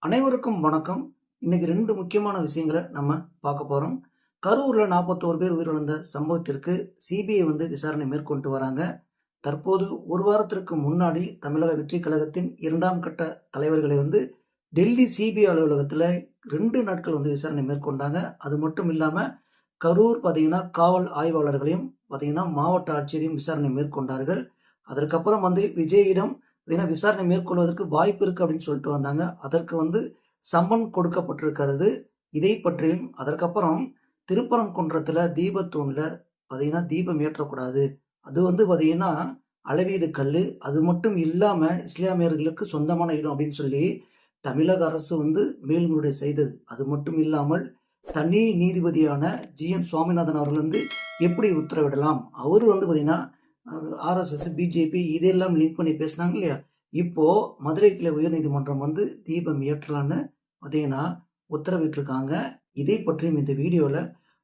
அனைவருக்கும் வணக்கம். இன்னைக்கு 2 முக்கியமான விஷயங்களை நம்ம பார்க்க போறோம். கரூர்ல 41 பேர் உயிரிழந்த சம்பவத்திற்கு சிபிஐ விசாரணை மேற்கொண்டு வராங்க. தற்போது ஒரு வாரத்திற்கு முன்னாடி தமிழக வெற்றி கழகத்தின் 2ஆம் கட்ட தலைவர்களை டெல்லி சிபிஐ அலுவலகத்துல 2 நாட்கள் விசாரணை மேற்கொண்டாங்க. அது மட்டும் இல்லாம கரூர் காவல் ஆய்வாளர்களையும் மாவட்ட ஆட்சியரையும் விசாரணை மேற்கொண்டார்கள். அதற்கப்புறம் விஜயிடம் விசாரணை மேற்கொள்வதற்கு வாய்ப்பு இருக்கு அப்படின்னு சொல்லிட்டு வந்தாங்க. அதற்கு சம்மன் கொடுக்கப்பட்டிருக்கிறது. இதை பற்றியும் அதற்கப்புறம் திருப்பரங்குன்றத்துல தீபத்தூண்ல தீபம் ஏற்றக்கூடாது, அது அளவீடு கல், அது மட்டும் இல்லாம இஸ்லாமியர்களுக்கு சொந்தமான இடம் அப்படின்னு சொல்லி தமிழக அரசு மேல்முறையீடு செய்தது. அது மட்டும் இல்லாமல் தனி நீதிபதியான ஜி.என். சுவாமிநாதன் அவர்கள் எப்படி உத்தரவிடலாம், அவரு ஆர்எஸ்எஸ், பிஜேபி இதெல்லாம் லிங்க் பண்ணி பேசினாங்க இல்லையா. இப்போ மதுரை கிளை உயர்நீதிமன்றம் தீபம் ஏற்றலான்னு உத்தரவிட்டிருக்காங்க. இதை பற்றியும் இந்த வீடியோல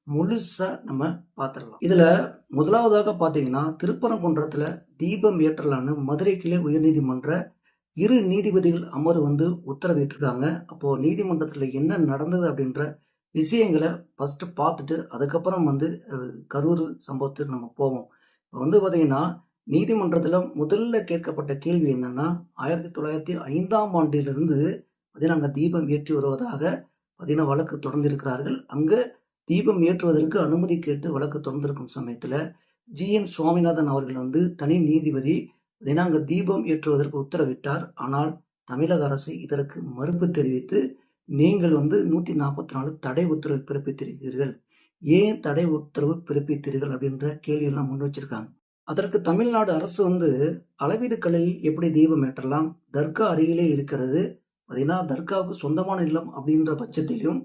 முழுசா நம்ம பார்த்துடலாம். இதுல முதலாவதாக பாத்தீங்கன்னா, திருப்பரங்குன்றத்துல தீபம் ஏற்றலான்னு மதுரை கிளை உயர்நீதிமன்ற 2 நீதிபதிகள் அமர்வு உத்தரவிட்டிருக்காங்க. அப்போ நீதிமன்றத்துல என்ன நடந்தது அப்படின்ற விஷயங்களை ஃபர்ஸ்ட் பார்த்துட்டு அதுக்கப்புறம் கரூர் சம்பவத்துக்கு நம்ம போவோம். இப்போ நீதிமன்றத்தில் முதல்ல கேட்கப்பட்ட கேள்வி என்னன்னா, 1905ஆம் ஆண்டிலிருந்து அங்கே தீபம் ஏற்றி வருவதாக வழக்கு தொடர்ந்திருக்கிறார்கள். அங்கே தீபம் ஏற்றுவதற்கு அனுமதி கேட்டு வழக்கு தொடர்ந்திருக்கும் சமயத்தில் ஜி.என். சுவாமிநாதன் அவர்கள் தனி நீதிபதி அங்கே தீபம் ஏற்றுவதற்கு உத்தரவிட்டார். ஆனால் தமிழக அரசு இதற்கு மறுப்பு தெரிவித்து, நீங்கள் 144 தடை உத்தரவு பிறப்பித்திருக்கிறீர்கள், ஏன் தடை உத்தரவு பிறப்பித்தீர்கள் அப்படின்ற கேள்வியெல்லாம் முன் வச்சிருக்காங்க. அதற்கு தமிழ்நாடு அரசு அளவீடு கல்லில் எப்படி தீபம் ஏற்றலாம், தர்கா அருகிலே இருக்கிறது, தர்காவுக்கு சொந்தமான நிலம் அப்படின்ற பட்சத்திலும்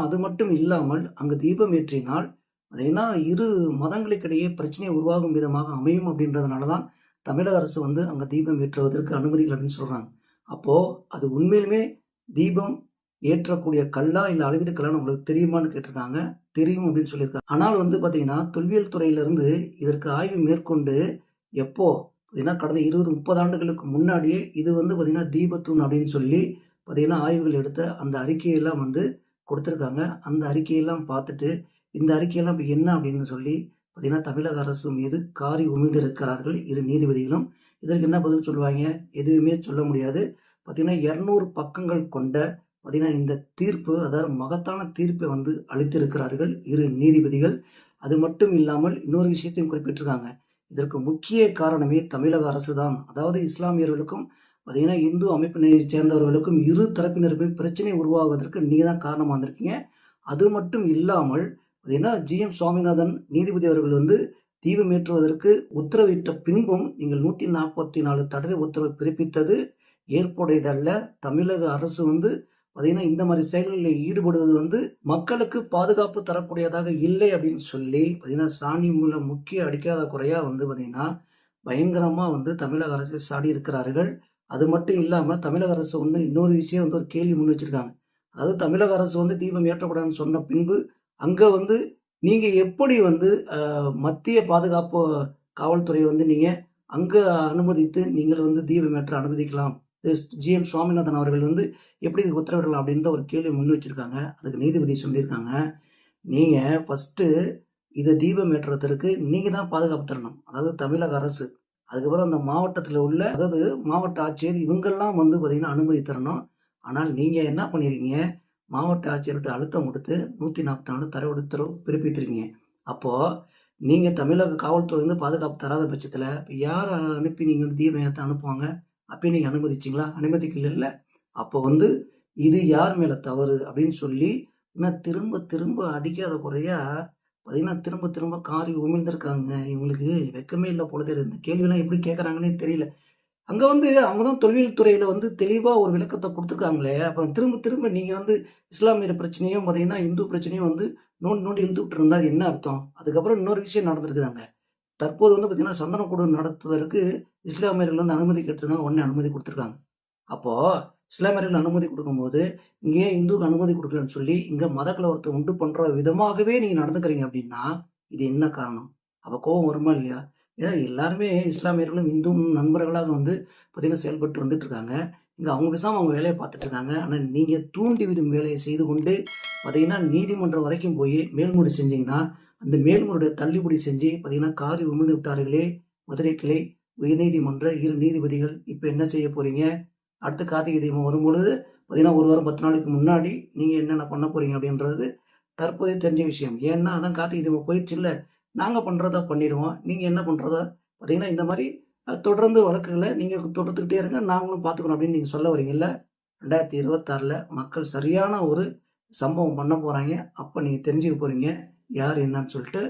அது மட்டும் இல்லாமல் அங்கு தீபம் ஏற்றினால் இரு மதங்களுக்கிடையே பிரச்சனை உருவாகும் விதமாக அமையும் அப்படின்றதுனாலதான் தமிழக அரசு அங்க தீபம் ஏற்றுவதற்கு அனுமதிகள் அப்படின்னு சொல்றாங்க. அப்போ அது உண்மையிலுமே தீபம் ஏற்றக்கூடிய கல்லா இல்ல அளவீடு கல்லான்னு உங்களுக்கு தெரியுமான்னு கேட்டிருக்காங்க. தெரியும் அப்படின்னு சொல்லியிருக்காங்க. ஆனால் தொல்வியல் துறையிலிருந்து இதற்கு ஆய்வு மேற்கொண்டு எப்போ கடந்த 20-30 ஆண்டுகளுக்கு முன்னாடியே இது தீபத்தூண் அப்படின்னு சொல்லி ஆய்வுகள் எடுத்த அந்த அறிக்கையெல்லாம் கொடுத்துருக்காங்க. அந்த அறிக்கையெல்லாம் பார்த்துட்டு இந்த அறிக்கையெல்லாம் இப்போ என்ன அப்படின்னு சொல்லி தமிழக அரசு மீது காரி உமிழ்ந்திருக்கிறார்கள் 2 நீதிபதிகளும். இதற்கு என்ன பதில் சொல்லுவாங்க, எதுவுமே சொல்ல முடியாது. 200 பக்கங்கள் கொண்ட இந்த தீர்ப்பு, அதாவது மகத்தான தீர்ப்பை அளித்திருக்கிறார்கள் 2 நீதிபதிகள். அது மட்டும் இல்லாமல் இன்னொரு விஷயத்தையும் குறிப்பிட்டிருக்காங்க. இதற்கு முக்கிய காரணமே தமிழக அரசு தான். அதாவது இஸ்லாமியர்களுக்கும் இந்து அமைப்பினை சேர்ந்தவர்களுக்கும் 2 தரப்பினருக்கும் பிரச்சனை உருவாவதற்கு நீங்க தான் காரணமா இருந்திருக்கீங்க. அது மட்டும் இல்லாமல் ஜி.எம். சுவாமிநாதன் நீதிபதி அவர்கள் தீபம் ஏற்றுவதற்கு உத்தரவிட்ட பின்பும் நீங்கள் 144 தடை உத்தரவு பிறப்பித்தது ஏற்புடையதல்ல. தமிழக அரசு இந்த மாதிரி செயல்களில் ஈடுபடுவது மக்களுக்கு பாதுகாப்பு தரக்கூடியதாக இல்லை அப்படின்னு சொல்லி சாணி மூலம் முக்கிய அடிக்காத குறையா பயங்கரமா தமிழக அரசு சாடி இருக்கிறார்கள். அது மட்டும் இல்லாம தமிழக அரசு இன்னொரு விஷயம் ஒரு கேள்வி முன் வச்சிருக்காங்க. அதாவது தமிழக அரசு தீபம் ஏற்றக்கூடாதுன்னு சொன்ன பின்பு அங்க நீங்க எப்படி மத்திய பாதுகாப்பு காவல்துறை நீங்க அங்க அனுமதித்து நீங்கள் தீபம் ஏற்ற அனுமதிக்கலாம், ஜி.எம். சுவாமிநாதன் அவர்கள் எப்படி இது உத்தரவிடலாம் அப்படின்ற ஒரு கேள்வி முன் வச்சிருக்காங்க. அதுக்கு நீதிபதி சொல்லியிருக்காங்க, நீங்க ஃபர்ஸ்ட் இதை தீபம் ஏற்றுறதுக்கு நீங்க தான் பாதுகாப்பு தரணும், அதாவது தமிழக அரசு. அதுக்கப்புறம் அந்த மாவட்டத்தில் உள்ள அதாவது மாவட்ட ஆட்சியர் இவங்கெல்லாம் அனுமதி தரணும். ஆனால் நீங்க என்ன பண்ணிருக்கீங்க, மாவட்ட ஆட்சியர்கிட்ட அழுத்தம் கொடுத்து 144 தடை உத்தரவு பிறப்பித்திருக்கீங்க. அப்போ நீங்க தமிழக காவல்துறை பாதுகாப்பு தராத பட்சத்துல யாரை அனுப்பி நீங்க தீபம் ஏற்ற அனுப்புவாங்க? அப்போ நீங்க அனுமதிச்சிங்களா? அனுமதிக்கல. அப்போ இது யார் மேல தவறு அப்படின்னு சொல்லி திரும்ப திரும்ப அடிக்காத குறையா திரும்ப திரும்ப காரி உமிழ்ந்திருக்காங்க. இவங்களுக்கு வெக்கமே இல்லை போல தெரியுது. இந்த கேள்வியெல்லாம் எப்படி கேட்கறாங்கன்னே தெரியல. அங்க அவங்கதான் தொல்வியல் துறையில தெளிவா ஒரு விளக்கத்தை கொடுத்துருக்காங்களே. அப்புறம் திரும்ப திரும்ப நீங்க இஸ்லாமியர் பிரச்சனையும் இந்து பிரச்சனையும் நோண்டி இழுத்து விட்டு இருந்தா அது என்ன அர்த்தம்? அதுக்கப்புறம் இன்னொரு விஷயம் நடந்திருக்குதாங்க. தற்போது சந்தனக்கூடு நடத்துவதற்கு இஸ்லாமியர்கள் அனுமதி கேட்டிருக்காங்க. உடனே அனுமதி கொடுத்துருக்காங்க. அப்போ இஸ்லாமியர்கள் அனுமதி கொடுக்கும்போது இங்கே இந்துக்கு அனுமதி கொடுக்கலன்னு சொல்லி இங்க மத கலவரத்தை உண்டு பண்ற விதமாகவே நீங்க நடந்துக்கிறீங்க அப்படின்னா இது என்ன காரணம்? அப்ப கோபம் வருமா இல்லையா? ஏன்னா எல்லாருமே இஸ்லாமியர்களும் இந்துவும் நண்பர்களாக செயல்பட்டு வந்துட்டு இருக்காங்க. இங்கே அவங்க பேசாமல் அவங்க வேலையை பார்த்துட்டு இருக்காங்க. ஆனால் நீங்கள் தூண்டி விடும் வேலையை செய்து கொண்டு பார்த்தீங்கன்னா நீதிமன்றம் வரைக்கும் போய் மேல்முறை செஞ்சீங்கன்னா அந்த மேல்முறையை தள்ளுபடி செஞ்சு பார்த்தீங்கன்னா காரி உமிழ்ந்து விட்டார்களே மதுரை கிளை உயர்நீதிமன்ற 2 நீதிபதிகள். இப்போ என்ன செய்ய போகிறீங்க? அடுத்த கார்த்திகை தீபம் வரும்பொழுது பார்த்தீங்கன்னா 1 வாரம் 10 நாளைக்கு முன்னாடி நீங்கள் என்னென்ன பண்ண போகிறீங்க அப்படின்றது தற்போதைய தெரிஞ்ச விஷயம். ஏன்னா அதான் கார்த்திகை தீபம் போயிடுச்சு இல்லை, நாங்கள் பண்ணுறதா பண்ணிடுவோம், நீங்கள் என்ன பண்ணுறதா பார்த்தீங்கன்னா இந்த மாதிரி தொடர்ந்து வழக்குகளை நீங்கள் தொடர்ந்துக்கிட்டே இருங்க, நாங்களும் பார்த்துக்கணும் அப்படின்னு நீங்கள் சொல்ல வரீங்கல்ல. 2026 மக்கள் சரியான ஒரு சம்பவம் பண்ண போகிறாங்க. அப்போ நீங்கள் தெரிஞ்சுக்க போகிறீங்க யார் என்னன்னு சொல்லிட்டு.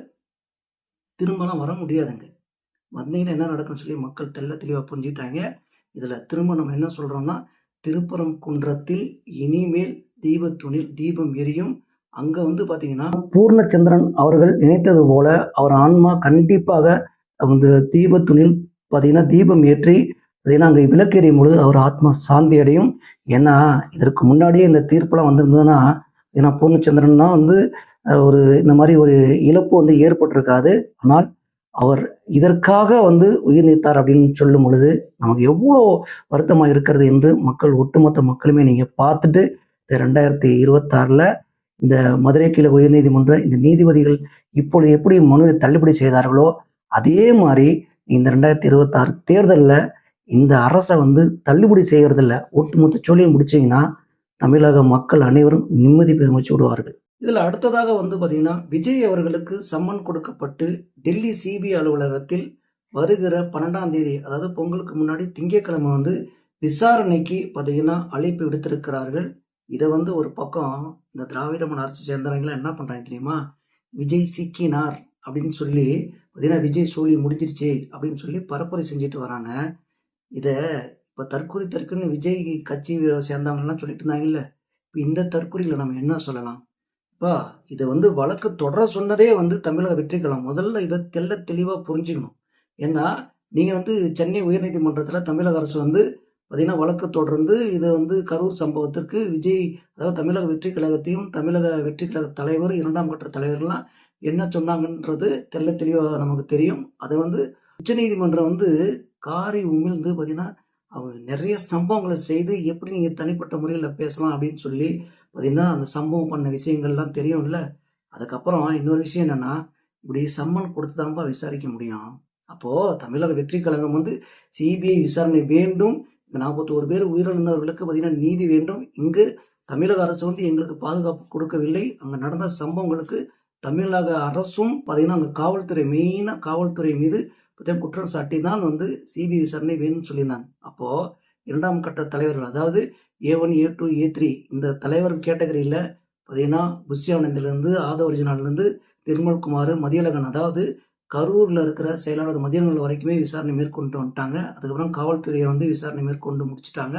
திரும்பலாம் வர முடியாதுங்க. வந்தீங்கன்னா என்ன நடக்கும்னு சொல்லி மக்கள் தெளிவாக புரிஞ்சுக்கிட்டாங்க. இதில் திரும்ப நம்ம என்ன சொல்கிறோம்னா, திருப்பரங்குன்றத்தில் இனிமேல் தீபத்தூணில் தீபம் எரியும். அங்கே வந்து பார்த்தீங்கன்னா பூர்ணச்சந்திரன் அவர்கள் நினைத்தது போல அவர் ஆன்மா கண்டிப்பாக அந்த தீபத்தூணில் பார்த்தீங்கன்னா தீபம் ஏற்றி பார்த்தீங்கன்னா அங்கே விளக்கெறியும் பொழுது அவர் ஆத்மா சாந்தி அடையும். ஏன்னா இதற்கு முன்னாடியே இந்த தீர்ப்பெல்லாம் வந்திருந்ததுன்னா, ஏன்னா பூர்ணச்சந்திரன்னா வந்து ஒரு இந்த மாதிரி ஒரு இழப்பு வந்து ஏற்பட்டிருக்காது. ஆனால் அவர் இதற்காக வந்து உயிர் நீத்தார் அப்படின்னு சொல்லும் பொழுது நமக்கு எவ்வளோ வருத்தமாக இருக்கிறது என்று ஒட்டுமொத்த மக்களுமே நீங்கள் பார்த்துட்டு 2026 இந்த மதுரை கிளை உயர்நீதிமன்ற இந்த நீதிபதிகள் இப்பொழுது எப்படி மனுவை தள்ளுபடி செய்தார்களோ அதே மாதிரி இந்த 2026 தேர்தலில் இந்த அரசை வந்து தள்ளுபடி செய்கிறதில்ல ஒட்டுமொத்த சொல்லியை முடிச்சிங்கன்னா தமிழக மக்கள் அனைவரும் நிம்மதி பெருமூச்சு விடுவார்கள். இதில் அடுத்ததாக வந்து பார்த்தீங்கன்னா விஜய் அவர்களுக்கு சம்மன் கொடுக்கப்பட்டு டெல்லி சிபிஐ அலுவலகத்தில் வருகிற 12ஆம் தேதி, அதாவது பொங்கலுக்கு முன்னாடி திங்கட்கிழமை வந்து விசாரணைக்கு பார்த்தீங்கன்னா அழைப்பு விடுத்திருக்கிறார்கள். இதை வந்து ஒரு பக்கம் இந்த திராவிட மன அரசு சேர்ந்தவங்களாம் என்ன பண்ணுறாங்க தெரியுமா? விஜய் சிக்கினார் அப்படின்னு சொல்லி பார்த்தீங்கன்னா விஜய் சோழி முடிஞ்சிருச்சு அப்படின்னு சொல்லி பரப்புரை செஞ்சுட்டு வராங்க. இதை இப்போ தற்குறின்னு விஜய் கட்சி சேர்ந்தவங்கலாம் சொல்லிட்டு இருந்தாங்கல்ல. இப்போ இந்த தற்குறியில் நம்ம என்ன சொல்லலாம்? இப்போ இதை வந்து வழக்கு தொடர சொன்னதே வந்து தமிழக வெற்றிக்கழகம். முதல்ல இதை தெளிவாக புரிஞ்சுக்கணும். ஏன்னா நீங்கள் வந்து சென்னை உயர்நீதிமன்றத்தில் தமிழக அரசு வந்து பார்த்தீங்கன்னா வழக்கு தொடர்ந்து இதை வந்து கரூர் சம்பவத்திற்கு விஜய், அதாவது தமிழக வெற்றி கழகத்தையும் தமிழக வெற்றி கழக தலைவர் 2ஆம் கட்ட தலைவர்லாம் என்ன சொன்னாங்கன்றது தெளிவாக நமக்கு தெரியும். அதை வந்து உச்சநீதிமன்றம் வந்து காரி உமிழ்ந்து பார்த்தீங்கன்னா அவங்க நிறைய சம்பவங்களை செய்து எப்படி நீங்கள் தனிப்பட்ட முறையில் பேசலாம் அப்படின்னு சொல்லி பார்த்தீங்கன்னா அந்த சம்பவம் பண்ண விஷயங்கள்லாம் தெரியும் இல்லை. அதுக்கப்புறம் இன்னொரு விஷயம் என்னென்னா, இப்படி சம்மன் கொடுத்து தான்ப்பா விசாரிக்க முடியும். அப்போது தமிழக வெற்றி கழகம் வந்து சிபிஐ விசாரணை வேண்டும், இந்த 41 பேர் உயிரிழந்தவர்களுக்கு பார்த்தீங்கன்னா நீதி வேண்டும், இங்கு தமிழக அரசு வந்து எங்களுக்கு பாதுகாப்பு கொடுக்கவில்லை, அங்கே நடந்த சம்பவங்களுக்கு தமிழக அரசும் பார்த்தீங்கன்னா அங்கே காவல்துறை மெயினாக காவல்துறை மீது பார்த்தீங்கன்னா குற்றம் சாட்டி தான் வந்து சிபிஐ விசாரணை வேணும்னு சொல்லியிருந்தாங்க. அப்போது 2ஆம் கட்ட தலைவர்கள், அதாவது A1 A2 A3 இந்த தலைவர் கேட்டகரியில் பார்த்தீங்கன்னா புஷ்யானந்திலேருந்து ஆதவர்ஜினாலேருந்து நிர்மல்குமார் மதியழகன், அதாவது கரூரில் இருக்கிற செயலாளர் மதியழகன் வரைக்குமே விசாரணை மேற்கொண்டு வந்துட்டாங்க. அதுக்கப்புறம் காவல்துறையை வந்து விசாரணை மேற்கொண்டு முடிச்சுட்டாங்க.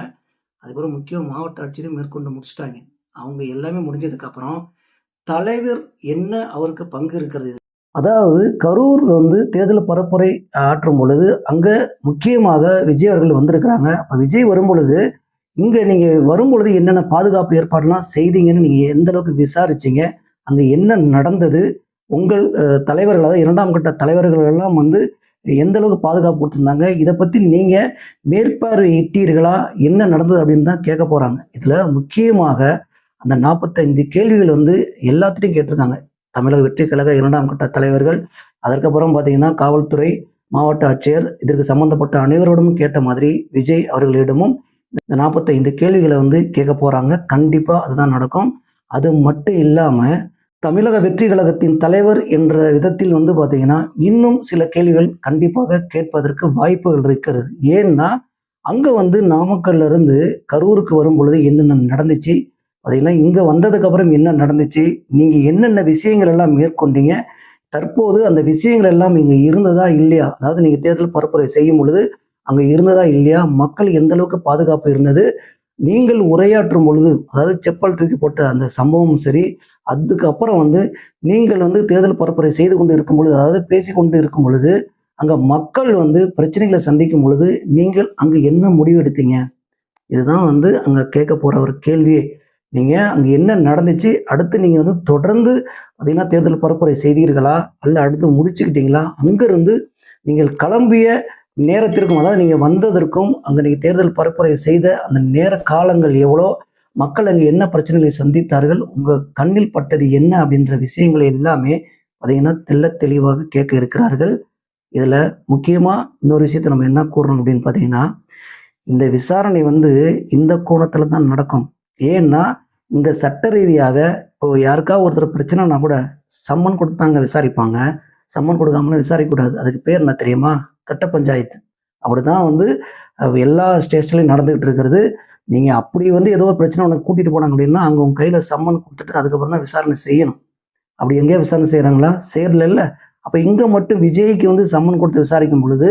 அதுக்கப்புறம் முக்கிய மாவட்ட ஆட்சியரையும் மேற்கொண்டு முடிச்சுட்டாங்க. அவங்க எல்லாமே முடிஞ்சதுக்கப்புறம் தலைவர் என்ன அவருக்கு பங்கு இருக்கிறது? அதாவது கரூர் வந்து தேர்தல் பரப்புரை ஆற்றும் பொழுது அங்கே முக்கியமாக விஜய் அவர்கள் வந்திருக்கிறாங்க. அப்போ விஜய் வரும் பொழுது இங்கே நீங்கள் வரும்பொழுது என்னென்ன பாதுகாப்பு ஏற்பாடுலாம் செய்தீங்கன்னு நீங்கள் எந்த அளவுக்கு விசாரிச்சிங்க, அங்கே என்ன நடந்தது, உங்கள் தலைவர்கள், அதாவது 2ஆம் கட்ட தலைவர்கள் எல்லாம் வந்து எந்த அளவுக்கு பாதுகாப்பு கொடுத்துருந்தாங்க, இதை பற்றி நீங்கள் மேற்பார்வையிட்டீர்களா, என்ன நடந்தது அப்படின்னு தான் கேட்க போகிறாங்க. இதில் முக்கியமாக அந்த 45 கேள்விகள் வந்து எல்லாத்திலையும் கேட்டிருக்காங்க. தமிழக வெற்றி கழக 2ஆம் கட்ட தலைவர்கள், அதற்கப்புறம் பார்த்தீங்கன்னா காவல்துறை, மாவட்ட ஆட்சியர், இதற்கு சம்பந்தப்பட்ட அனைவரோடும் கேட்ட மாதிரி விஜய் அவர்களிடமும் இந்த 45 கேள்விகளை வந்து கேட்க போகிறாங்க. கண்டிப்பாக அதுதான் நடக்கும். அது மட்டும் இல்லாமல் தமிழக வெற்றி கழகத்தின் தலைவர் என்ற விதத்தில் வந்து பார்த்தீங்கன்னா இன்னும் சில கேள்விகள் கண்டிப்பாக கேட்பதற்கு வாய்ப்புகள் இருக்கிறது. ஏன்னா அங்கே வந்து நாமக்கல்ல இருந்து கரூருக்கு வரும் பொழுது என்னென்ன நடந்துச்சு, பார்த்தீங்கன்னா இங்கே வந்ததுக்கப்புறம் என்ன நடந்துச்சு, நீங்கள் என்னென்ன விஷயங்கள் எல்லாம் மேற்கொண்டீங்க, தற்போது அந்த விஷயங்கள் எல்லாம் இங்கே இருந்ததா இல்லையா, அதாவது நீங்கள் தேர்தல் பரப்புரை செய்யும் பொழுது அங்கே இருந்ததா இல்லையா, மக்கள் எந்த அளவுக்கு பாதுகாப்பு இருந்தது, நீங்கள் உரையாற்றும் பொழுது, அதாவது செப்பல் தூக்கி போட்ட அந்த சம்பவமும் சரி, அதுக்கப்புறம் வந்து நீங்கள் வந்து தேர்தல் பரப்புரை செய்து கொண்டு இருக்கும் பொழுது, அதாவது பேசி கொண்டு இருக்கும் பொழுது அங்கே மக்கள் வந்து பிரச்சனைகளை சந்திக்கும் பொழுது நீங்கள் அங்கே என்ன முடிவு எடுத்தீங்க, இதுதான் வந்து அங்கே கேட்க போகிற ஒரு கேள்வியே. நீங்கள் அங்கே என்ன நடந்துச்சு, அடுத்து நீங்கள் வந்து தொடர்ந்து பார்த்தீங்கன்னா தேர்தல் பரப்புரை செய்தீர்களா, அல்ல அடுத்து முடிச்சுக்கிட்டீங்களா, அங்கேருந்து நீங்கள் கிளம்பிய நேரத்திற்கும், அதாவது நீங்கள் வந்ததற்கும் அங்கே நீங்கள் தேர்தல் பரப்புரை செய்த அந்த நேர காலங்கள் எவ்வளோ, மக்கள் அங்கே என்ன பிரச்சனைகளை சந்தித்தார்கள், உங்கள் கண்ணில் பட்டது என்ன அப்படின்ற விஷயங்களை எல்லாமே பார்த்தீங்கன்னா தெள்ள தெளிவாக கேட்க இருக்கிறார்கள். இதில் முக்கியமாக இன்னொரு விஷயத்தை நம்ம என்ன கூறணும் அப்படின்னு பார்த்தீங்கன்னா, இந்த விசாரணை இந்த கோணத்தில் தான் நடக்கும். ஏன்னா இங்கே சட்ட ரீதியாக இப்போ யாருக்காவது ஒருத்தர் பிரச்சனைனா கூட சம்மன் கொடுத்து தாங்க விசாரிப்பாங்க. சம்மன் கொடுக்காமலாம் விசாரிக்கக்கூடாது. அதுக்கு பேர் என்ன தெரியுமா? கட்ட பஞ்சாயத்து. அப்படிதான் எல்லா ஸ்டேஷன்லையும் நடந்துகிட்டு இருக்கிறது. நீங்கள் அப்படி ஏதோ ஒரு பிரச்சனை உனக்கு கூட்டிகிட்டு போனாங்க அப்படின்னா அங்கே உங்கள் கையில் சம்மன் கொடுத்துட்டு அதுக்கப்புறம் தான் விசாரணை செய்யணும். அப்படி எங்கேயா விசாரணை செய்கிறாங்களா? செய்யல. அப்போ இங்கே மட்டும் விஜய்க்கு சம்மன் கொடுத்து விசாரிக்கும் பொழுது,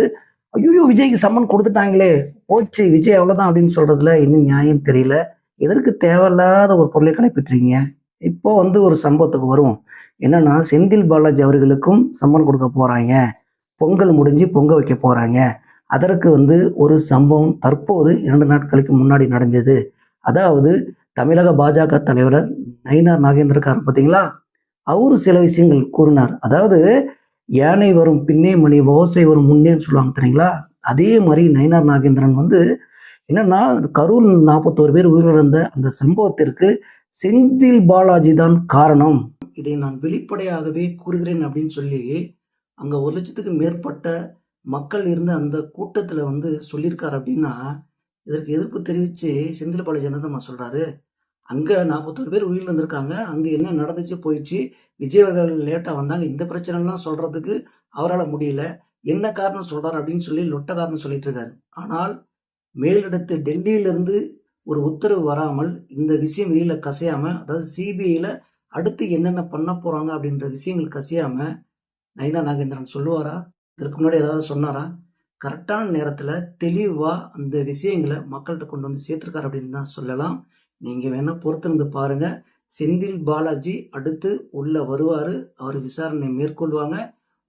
ஐயோ விஜய்க்கு சம்மன் கொடுத்துட்டாங்களே, போச்சு விஜய் அவ்வளோதான் அப்படின்னு சொல்றதுல இன்னும் நியாயம் தெரியல. எதற்கு தேவையில்லாத ஒரு பொருளை கிளப்பிட்டுறீங்க? இப்போ ஒரு சம்பவத்துக்கு வருவோம். என்னன்னா, செந்தில் பாலாஜி அவர்களுக்கும் சம்மன் கொடுக்க போறாங்க. பொங்கல் முடிஞ்சு பொங்க வைக்க போறாங்க. அதற்கு ஒரு சம்பவம் தற்போது 2 நாட்களுக்கு முன்னாடி நடந்தது. அதாவது தமிழக பாஜக தலைவர் நயினார் நாகேந்திரன் இருக்கார் பார்த்தீங்களா, அவரு சில விஷயங்கள் கூறினார். அதாவது யானை வரும் பின்னே மணி ஓசை வரும் முன்னேன்னு சொல்லுவாங்க தெரியுங்களா, அதே மாதிரி நயினார் நாகேந்திரன் என்னன்னா, கரூர் 41 பேர் உயிரிழந்த அந்த சம்பவத்திற்கு செந்தில் பாலாஜி தான் காரணம், இதை நான் வெளிப்படையாகவே கூறுகிறேன் அப்படின்னு சொல்லி அங்க 1,00,000க்கு மேற்பட்ட மக்கள் இருந்த அந்த கூட்டத்துல சொல்லியிருக்காரு. அப்படின்னா இதற்கு எதிர்ப்பு தெரிவித்து செந்தில் பாலாஜி என்ன தான் சொல்றாரு, அங்க 41 பேர் உயிரிழந்திருக்காங்க, அங்க என்ன நடந்துச்சு போயிடுச்சு, விஜய் அவர்கள் லேட்டா வந்தாங்க, இந்த பிரச்சனைலாம் சொல்றதுக்கு அவரால் முடியல, என்ன காரணம் சொல்றாரு அப்படின்னு சொல்லி லொட்ட காரணம் சொல்லிட்டு இருக்காரு. ஆனால் மேலிடத்து டெல்லியிலிருந்து ஒரு உத்தரவு வராமல் இந்த விஷயம் வெளியில கசையாம, அதாவது சிபிஐல அடுத்து என்னென்ன பண்ண போறாங்க அப்படின்ற விஷயங்கள் கசியாம நயினார் நாகேந்திரன் சொல்லுவாரா? இதற்கு முன்னாடி ஏதாவது சொன்னாரா? கரெக்டான நேரத்துல தெளிவா அந்த விஷயங்களை மக்கள்கிட்ட கொண்டு சேர்த்திருக்காரு அப்படின்னு தான் சொல்லலாம். நீங்க வேணா பொறுத்திருந்து பாருங்க. செந்தில் பாலாஜி அடுத்து உள்ள வருவாரு, அவர் விசாரணை மேற்கொள்வாங்க.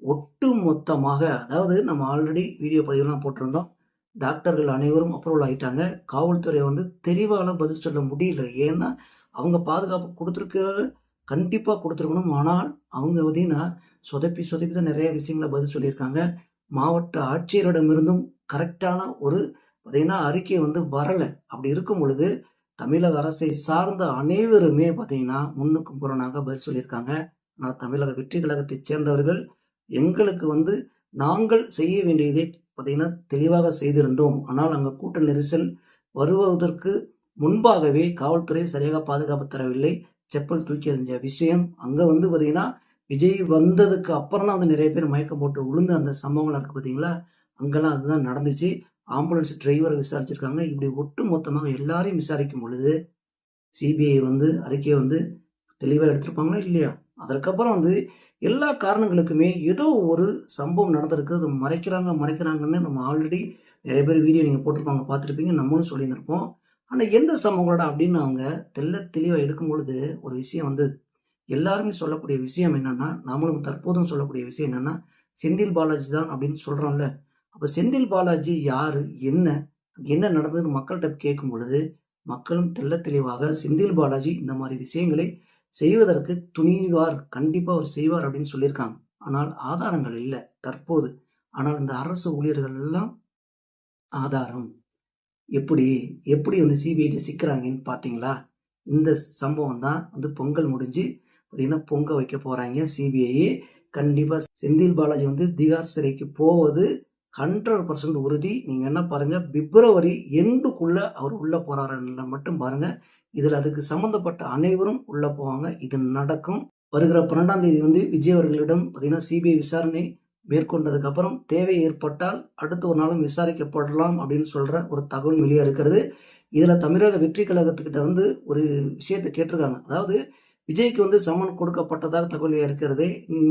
ஒட்டு மொத்தமாக, அதாவது நம்ம ஆல்ரெடி வீடியோ பதிவுலாம் போட்டிருந்தோம், டாக்டர்கள் அனைவரும் அப்ரூவல் ஆகிட்டாங்க. காவல்துறை தெளிவாலாம் பதில் சொல்ல முடியல. ஏன்னா அவங்க பாதுகாப்பு கண்டிப்பாக கொடுத்துருக்கணும். ஆனால் அவங்க சொதப்பி தான் நிறைய விஷயங்களை பதில் சொல்லியிருக்காங்க. மாவட்ட ஆட்சியரிடமிருந்தும் கரெக்டான ஒரு அறிக்கை வரலை. அப்படி இருக்கும் பொழுது தமிழக அரசை சார்ந்த அனைவருமே முன்னுக்கும் புறனாக பதில் சொல்லியிருக்காங்க. ஆனால் தமிழக வெற்றி கழகத்தை சேர்ந்தவர்கள் எங்களுக்கு நாங்கள் செய்ய வேண்டியதை தெளிவாக செய்திருந்தோம். ஆனால் அங்கே கூட்ட நெரிசல் வருவதற்கு முன்பாகவே காவல்துறை சரியாக பாதுகாப்பு தரவில்லை. செப்பல் தூக்கி எறிஞ்ச விஷயம் அங்கே விஜய் வந்ததுக்கு அப்புறம் தான் நிறைய பேர் மயக்கம் போட்டு விழுந்து அந்த சம்பவங்கள் இருக்கு பார்த்தீங்களா, அங்கெல்லாம் அதுதான் நடந்துச்சு. ஆம்புலன்ஸ் டிரைவரை விசாரிச்சிருக்காங்க. இப்படி ஒட்டு மொத்தமாக எல்லாரையும் விசாரிக்கும் பொழுது சிபிஐ அறிக்கையை தெளிவாக எடுத்திருப்பாங்களா இல்லையா? அதற்கப்புறம் எல்லா காரணங்களுக்குமே ஏதோ ஒரு சம்பவம் நடந்திருக்கு, அது மறைக்கிறாங்கன்னு நம்ம ஆல்ரெடி நிறைய பேர் வீடியோ நீங்கள் போட்டிருப்பாங்க, பார்த்துருப்பீங்க, நம்மளும் சொல்லியிருந்திருப்போம். ஆனால் எந்த சம்பவங்களோட அப்படின்னு அவங்க தெளிவாக எடுக்கும் பொழுது ஒரு விஷயம் எல்லாருமே சொல்லக்கூடிய விஷயம் என்னன்னா, நாமளும் தற்போதும் சொல்லக்கூடிய விஷயம் என்னன்னா, செந்தில் பாலாஜி தான் அப்படின்னு சொல்றோம்ல. அப்போ செந்தில் பாலாஜி யாரு, என்ன நடந்ததுன்னு மக்கள்கிட்ட கேட்கும் பொழுது மக்களும் தெளிவாக செந்தில் பாலாஜி இந்த மாதிரி விஷயங்களை செய்வதற்கு துணிவார், கண்டிப்பா அவர் செய்வார் அப்படின்னு சொல்லியிருக்காங்க. ஆனால் ஆதாரங்கள் இல்லை தற்போது. ஆனால் இந்த அரசு ஊழியர்கள் எல்லாம் ஆதாரம் எப்படி சிபிஐ சிக்கிறாங்கன்னு பார்த்தீங்களா? இந்த சம்பவம் தான் பொங்கல் முடிஞ்சு பார்த்தீங்கன்னா பொங்க வைக்க போறாங்க சிபிஐ. கண்டிப்பா செந்தில் பாலாஜி திகார் சிறைக்கு போவது 100% உறுதி. நீங்க என்ன பாருங்க, பிப்ரவரி எண்டுக்குள்ள அவர் உள்ள போறாருன்னு மட்டும் பாருங்க. இதுல அதுக்கு சம்பந்தப்பட்ட அனைவரும் உள்ள போவாங்க. இது நடக்கும். வருகிற 12ஆம் தேதி விஜய் அவர்களிடம் சிபிஐ விசாரணை மேற்கொண்டதுக்கு அப்புறம் தேவை ஏற்பட்டால் அடுத்த ஒரு நாளும் விசாரிக்கப்படலாம் அப்படின்னு சொல்ற ஒரு தகவல் வெளியே இருக்கிறது. இதுல தமிழக வெற்றி கழகத்துக்கிட்ட ஒரு விஷயத்தை கேட்டிருக்காங்க. அதாவது விஜய்க்கு சம்மன் கொடுக்கப்பட்டதாக தகவல் இருக்கிறது.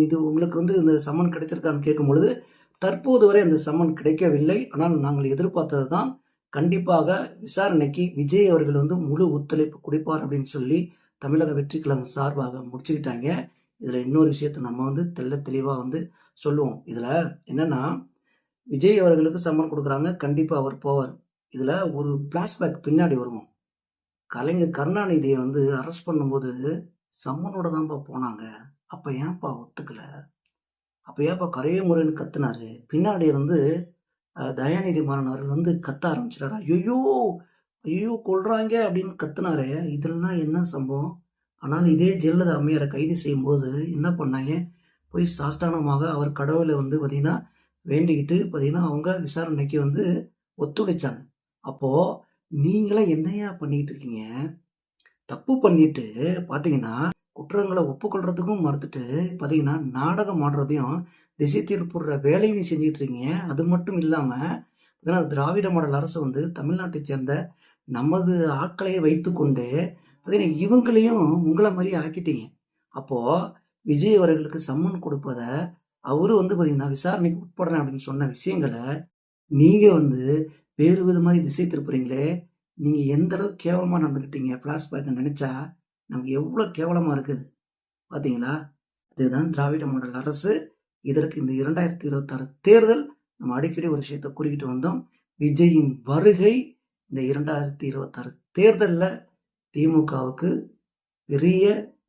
இது உங்களுக்கு இந்த சம்மன் கிடைத்திருக்கான்னு கேட்கும் பொழுது தற்போது வரை அந்த சம்மன் கிடைக்கவில்லை. ஆனால் நாங்கள் எதிர்பார்த்தது தான். கண்டிப்பாக விசாரணைக்கு விஜய் அவர்கள் முழு ஒத்துழைப்பு கொடுப்பார் அப்படின்னு சொல்லி தமிழக வெற்றி கழகம் சார்பாக முடிச்சுக்கிட்டாங்க. இதுல இன்னொரு விஷயத்தை நம்ம தெளிவா சொல்லுவோம். இதுல என்னன்னா, விஜய் அவர்களுக்கு சம்மன் கொடுக்குறாங்க, கண்டிப்பா அவர் போவார். இதுல ஒரு பிளாஷ்பேக் பின்னாடி வருவோம். கலைஞர் கருணாநிதியை அரெஸ்ட் பண்ணும்போது சம்மனோட தான்ப்பா போனாங்க. அப்ப ஏன்பா ஒத்துக்கல? அப்ப ஏன்பா கரையே முறைன்னு கத்துனாரு? பின்னாடி இருந்து தயாநிதி மாறன் அவர்கள் வந்து கத்த ஆரம்பிச்சிட்டாரு. ஐயோ ஐயோ கொல்றாங்க அப்படின்னு கத்துனாரு. இதெல்லாம் என்ன சம்பவம்? ஆனால் இதே ஜெயலலிதா அம்மையாரை கைது செய்யும்போது என்ன பண்ணாங்க, போய் சாஷ்டாங்கமாக அவர் கடவுளை வந்து பார்த்தீங்கன்னா வேண்டிக்கிட்டு பார்த்தீங்கன்னா அவங்க விசாரணைக்கு வந்து ஒத்துழைச்சாங்க. அப்போது நீங்களாம் என்னையா பண்ணிக்கிட்டு இருக்கீங்க? தப்பு பண்ணிட்டு பார்த்தீங்கன்னா குற்றங்களை ஒப்புக்கொள்றதுக்கும் மறுத்துட்டு பார்த்தீங்கன்னா நாடகம் ஆடுறதையும் திசை திருப்புற வேலையும் செஞ்சுட்டு இருக்கீங்க. அது மட்டும் இல்லாமல் பார்த்தீங்கன்னா திராவிட மாடல் அரசு வந்து தமிழ்நாட்டை சேர்ந்த நமது ஆட்களையே வைத்துக்கொண்டு பார்த்தீங்கன்னா இவங்களையும் உங்களை மாதிரி ஆக்கிட்டீங்க. அப்போது விஜய் அவர்களுக்கு சம்மன் கொடுப்பதை அவரு வந்து பார்த்தீங்கன்னா விசாரணைக்கு உட்படுறேன் அப்படின்னு சொன்ன விஷயங்களை நீங்கள் வந்து வேறு விதமாக திசை திருப்புறீங்களே. நீங்கள் எந்த அளவுக்கு கேவலமாக நடந்துக்கிட்டீங்க ஃப்ளாஷ்பேக்கை நினச்சா நமக்கு எவ்வளோ கேவலமாக இருக்குது பார்த்தீங்களா? இதுதான் திராவிட மாடல் அரசு. இதற்கு இந்த 2026 தேர்தல் நம்ம அடிக்கடி ஒரு விஷயத்தை கூறிக்கிட்டு வந்தோம். விஜயின் வருகை இந்த 2026 தேர்தலில் திமுகவுக்கு பெரிய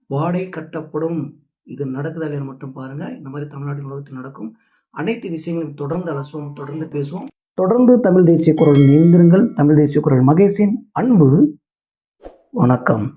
வாடை கட்டப்படும். இது நடக்குதா இல்லைன்னு மட்டும் பாருங்கள். இந்த மாதிரி தமிழ்நாட்டின் உலகத்தில் நடக்கும் அனைத்து விஷயங்களையும் தொடர்ந்து அலசுவோம், தொடர்ந்து பேசுவோம். தொடர்ந்து தமிழ் தேசிய குரல் இணைந்திருங்கள். தமிழ் தேசிய குரல் மகேஷின் அன்பு வணக்கம்.